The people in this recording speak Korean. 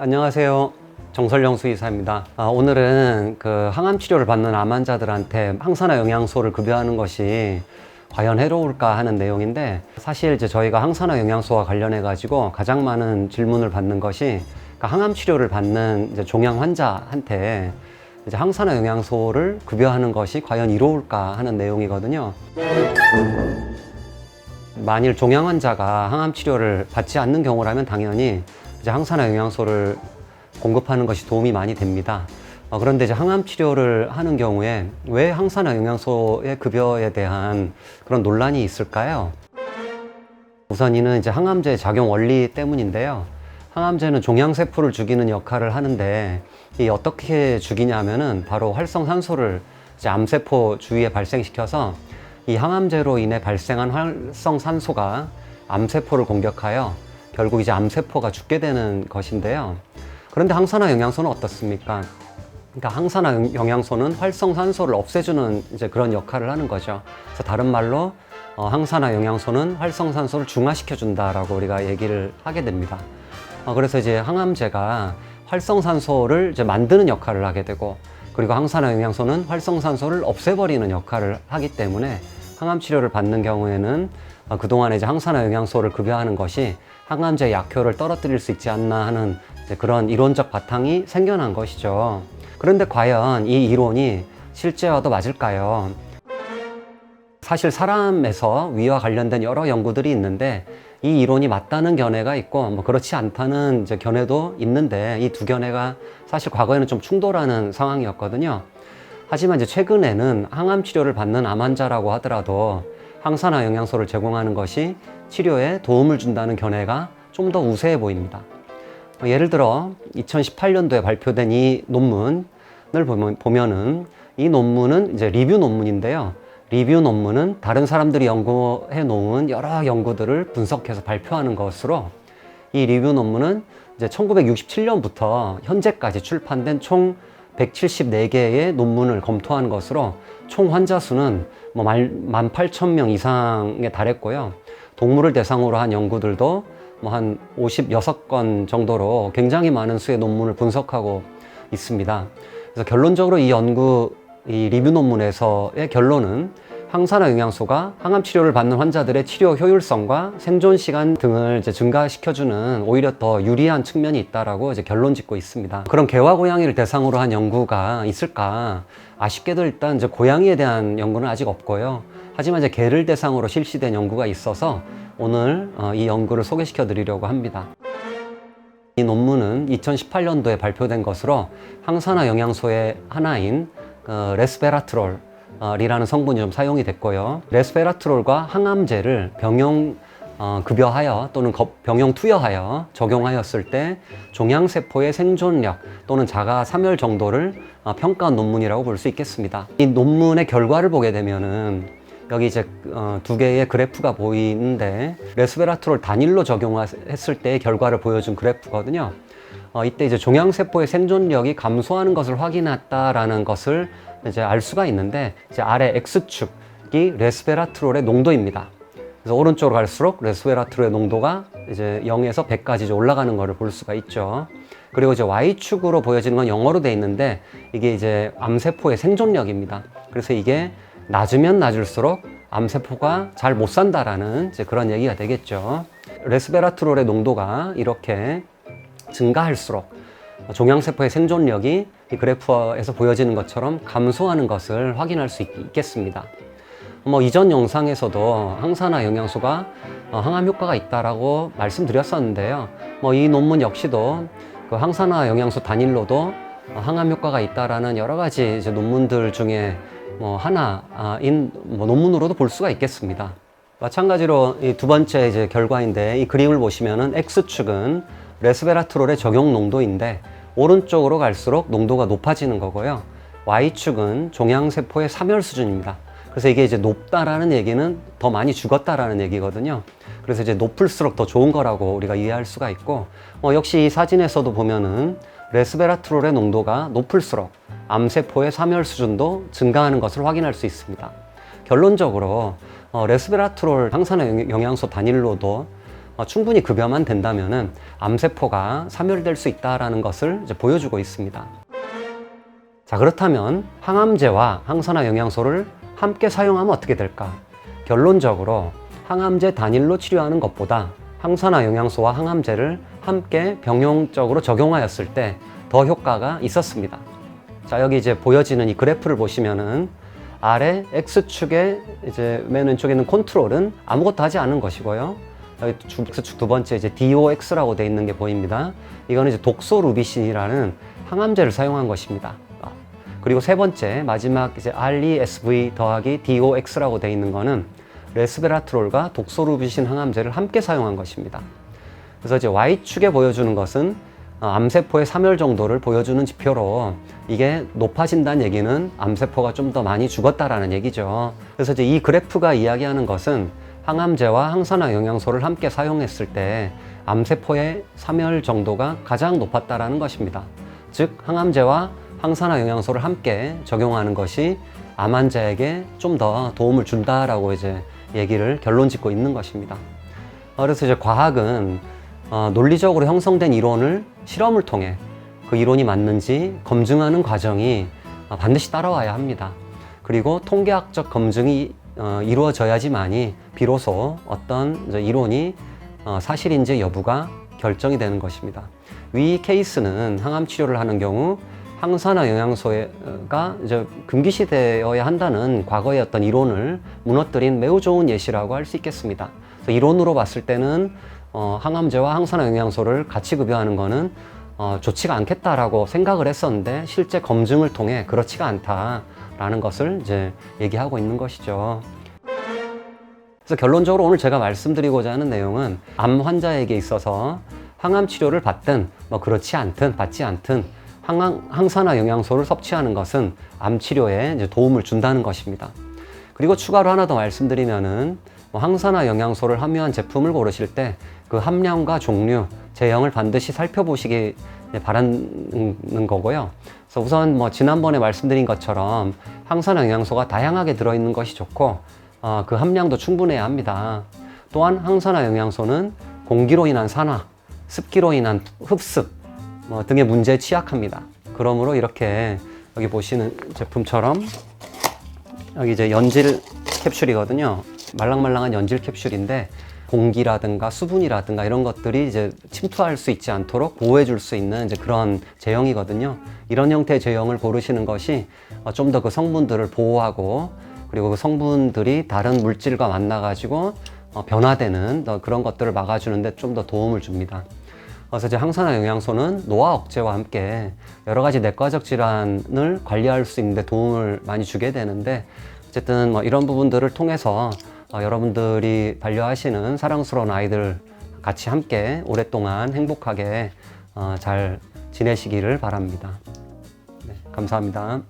안녕하세요. 정설영 수의사입니다. 오늘은 그 항암 치료를 받는 암 환자들한테 항산화 영양소를 급여하는 것이 과연 해로울까 하는 내용인데, 사실 이제 저희가 항산화 영양소와 관련해 가지고 가장 많은 질문을 받는 것이 항암 치료를 받는 이제 종양 환자한테 이제 항산화 영양소를 급여하는 것이 과연 이로울까 하는 내용이거든요. 만일 종양 환자가 항암 치료를 받지 않는 경우라면 당연히 이제 항산화 영양소를 공급하는 것이 도움이 많이 됩니다. 그런데 이제 항암 치료를 하는 경우에 왜 항산화 영양소의 급여에 대한 그런 논란이 있을까요? 우선 이는 이제 항암제의 작용 원리 때문인데요. 항암제는 종양세포를 죽이는 역할을 하는데, 이 어떻게 죽이냐면은 바로 활성산소를 이제 암세포 주위에 발생시켜서 이 항암제로 인해 발생한 활성산소가 암세포를 공격하여 결국 이제 암세포가 죽게 되는 것인데요. 그런데 항산화 영양소는 어떻습니까? 그러니까 항산화 영양소는 활성산소를 없애주는 이제 그런 역할을 하는 거죠. 그래서 다른 말로 항산화 영양소는 활성산소를 중화시켜준다라고 우리가 얘기를 하게 됩니다. 그래서 이제 항암제가 활성산소를 이제 만드는 역할을 하게 되고, 그리고 항산화 영양소는 활성산소를 없애버리는 역할을 하기 때문에 항암 치료를 받는 경우에는 그동안에 이제 항산화 영양소를 급여하는 것이 항암제의 약효를 떨어뜨릴 수 있지 않나 하는 그런 이론적 바탕이 생겨난 것이죠. 그런데 과연 이 이론이 실제와도 맞을까요? 사실 사람에서 위와 관련된 여러 연구들이 있는데, 이 이론이 맞다는 견해가 있고 그렇지 않다는 이제 견해도 있는데, 이 두 견해가 사실 과거에는 좀 충돌하는 상황이었거든요. 하지만 이제 최근에는 항암 치료를 받는 암 환자라고 하더라도 항산화 영양소를 제공하는 것이 치료에 도움을 준다는 견해가 좀 더 우세해 보입니다. 예를 들어 2018년도에 발표된 이 논문을 보면은 이 논문은 이제 리뷰 논문인데요. 리뷰 논문은 다른 사람들이 연구해 놓은 여러 연구들을 분석해서 발표하는 것으로, 이 리뷰 논문은 이제 1967년부터 현재까지 출판된 총 174개의 논문을 검토한 것으로 총 환자 수는 18,000명 이상에 달했고요. 동물을 대상으로 한 연구들도 한 56건 정도로 굉장히 많은 수의 논문을 분석하고 있습니다. 그래서 결론적으로 이 리뷰 논문에서의 결론은 항산화 영양소가 항암 치료를 받는 환자들의 치료 효율성과 생존 시간 등을 이제 증가시켜주는 오히려 더 유리한 측면이 있다라고 이제 결론 짓고 있습니다. 그런 개와 고양이를 대상으로 한 연구가 있을까? 아쉽게도 일단 이제 고양이에 대한 연구는 아직 없고요. 하지만 이제 개를 대상으로 실시된 연구가 있어서 오늘 이 연구를 소개시켜 드리려고 합니다. 이 논문은 2018년도에 발표된 것으로 항산화 영양소의 하나인 레스베라트롤이라는 성분이 좀 사용이 됐고요. 레스베라트롤과 항암제를 병용 급여하여 또는 병용 투여하여 적용하였을 때 종양세포의 생존력 또는 자가 사멸 정도를 평가한 논문이라고 볼 수 있겠습니다. 이 논문의 결과를 보게 되면은 여기 이제 두 개의 그래프가 보이는데, 레스베라트롤 단일로 적용했을 때의 결과를 보여준 그래프거든요. 이때 이제 종양세포의 생존력이 감소하는 것을 확인했다라는 것을 이제 알 수가 있는데, 이제 아래 X축이 레스베라트롤의 농도입니다. 그래서 오른쪽으로 갈수록 레스베라트롤의 농도가 이제 0에서 100까지 이제 올라가는 것을 볼 수가 있죠. 그리고 이제 Y축으로 보여지는 건 영어로 돼 있는데, 이게 이제 암세포의 생존력입니다. 그래서 이게 낮으면 낮을수록 암세포가 잘 못 산다라는 이제 그런 얘기가 되겠죠. 레스베라트롤의 농도가 이렇게 증가할수록 종양세포의 생존력이 이 그래프에서 보여지는 것처럼 감소하는 것을 확인할 수 있겠습니다. 이전 영상에서도 항산화 영양소가 항암 효과가 있다라고 말씀드렸었는데요. 이 논문 역시도 그 항산화 영양소 단일로도 항암 효과가 있다라는 여러 가지 이제 논문들 중에 하나인 논문으로도 볼 수가 있겠습니다. 마찬가지로 이 두 번째 이제 결과인데, 이 그림을 보시면은 X축은 레스베라트롤의 적용 농도인데 오른쪽으로 갈수록 농도가 높아지는 거고요. Y축은 종양세포의 사멸 수준입니다. 그래서 이게 이제 높다라는 얘기는 더 많이 죽었다라는 얘기거든요. 그래서 이제 높을수록 더 좋은 거라고 우리가 이해할 수가 있고, 역시 이 사진에서도 보면은 레스베라트롤의 농도가 높을수록 암세포의 사멸 수준도 증가하는 것을 확인할 수 있습니다. 결론적으로 레스베라트롤 항산화 영양소 단일로도 충분히 급여만 된다면은 암세포가 사멸될 수 있다라는 것을 이제 보여주고 있습니다. 자, 그렇다면 항암제와 항산화 영양소를 함께 사용하면 어떻게 될까? 결론적으로 항암제 단일로 치료하는 것보다 항산화 영양소와 항암제를 함께 병용적으로 적용하였을 때 더 효과가 있었습니다. 자, 여기 이제 보여지는 이 그래프를 보시면은 아래 X축에 이제 맨 왼쪽에 있는 컨트롤은 아무것도 하지 않은 것이고요. 여기 X축 두 번째 이제 DOX라고 되어 있는 게 보입니다. 이거는 이제 독소루비신이라는 항암제를 사용한 것입니다. 그리고 세 번째 마지막 이제 RESV 더하기 DOX라고 되어 있는 거는 레스베라트롤과 독소루비신 항암제를 함께 사용한 것입니다. 그래서 이제 Y축에 보여주는 것은 암세포의 사멸 정도를 보여주는 지표로 이게 높아진다는 얘기는 암세포가 좀 더 많이 죽었다라는 얘기죠. 그래서 이제 이 그래프가 이야기하는 것은 항암제와 항산화 영양소를 함께 사용했을 때 암세포의 사멸 정도가 가장 높았다라는 것입니다. 즉 항암제와 항산화 영양소를 함께 적용하는 것이 암 환자에게 좀 더 도움을 준다라고 이제 얘기를 결론 짓고 있는 것입니다. 그래서 이제 과학은 논리적으로 형성된 이론을 실험을 통해 그 이론이 맞는지 검증하는 과정이 반드시 따라와야 합니다. 그리고 통계학적 검증이 이루어져야지만이 비로소 어떤 이론이 사실인지 여부가 결정이 되는 것입니다. 위 케이스는 항암 치료를 하는 경우 항산화 영양소가 이제 금기시되어야 한다는 과거의 어떤 이론을 무너뜨린 매우 좋은 예시라고 할 수 있겠습니다. 그래서 이론으로 봤을 때는 항암제와 항산화 영양소를 같이 급여하는 것은 좋지가 않겠다라고 생각을 했었는데 실제 검증을 통해 그렇지가 않다라는 것을 이제 얘기하고 있는 것이죠. 그래서 결론적으로 오늘 제가 말씀드리고자 하는 내용은 암 환자에게 있어서 항암 치료를 받든 그렇지 않든 받지 않든 항산화 영양소를 섭취하는 것은 암 치료에 이제 도움을 준다는 것입니다. 그리고 추가로 하나 더 말씀드리면은 항산화 영양소를 함유한 제품을 고르실 때 그 함량과 종류, 제형을 반드시 살펴보시기 바라는 거고요. 그래서 우선 지난번에 말씀드린 것처럼 항산화 영양소가 다양하게 들어있는 것이 좋고 그 함량도 충분해야 합니다. 또한 항산화 영양소는 공기로 인한 산화, 습기로 인한 흡습 등의 문제에 취약합니다. 그러므로 이렇게 여기 보시는 제품처럼 여기 이제 연질 캡슐이거든요. 말랑말랑한 연질 캡슐인데 공기라든가 수분이라든가 이런 것들이 이제 침투할 수 있지 않도록 보호해 줄 수 있는 이제 그런 제형이거든요. 이런 형태의 제형을 고르시는 것이 좀 더 그 성분들을 보호하고 그리고 그 성분들이 다른 물질과 만나가지고 변화되는 그런 것들을 막아주는데 좀 더 도움을 줍니다. 그래서 이제 항산화 영양소는 노화 억제와 함께 여러 가지 내과적 질환을 관리할 수 있는데 도움을 많이 주게 되는데 어쨌든 이런 부분들을 통해서 여러분들이 반려하시는 사랑스러운 아이들 같이 함께 오랫동안 행복하게 잘 지내시기를 바랍니다. 네, 감사합니다.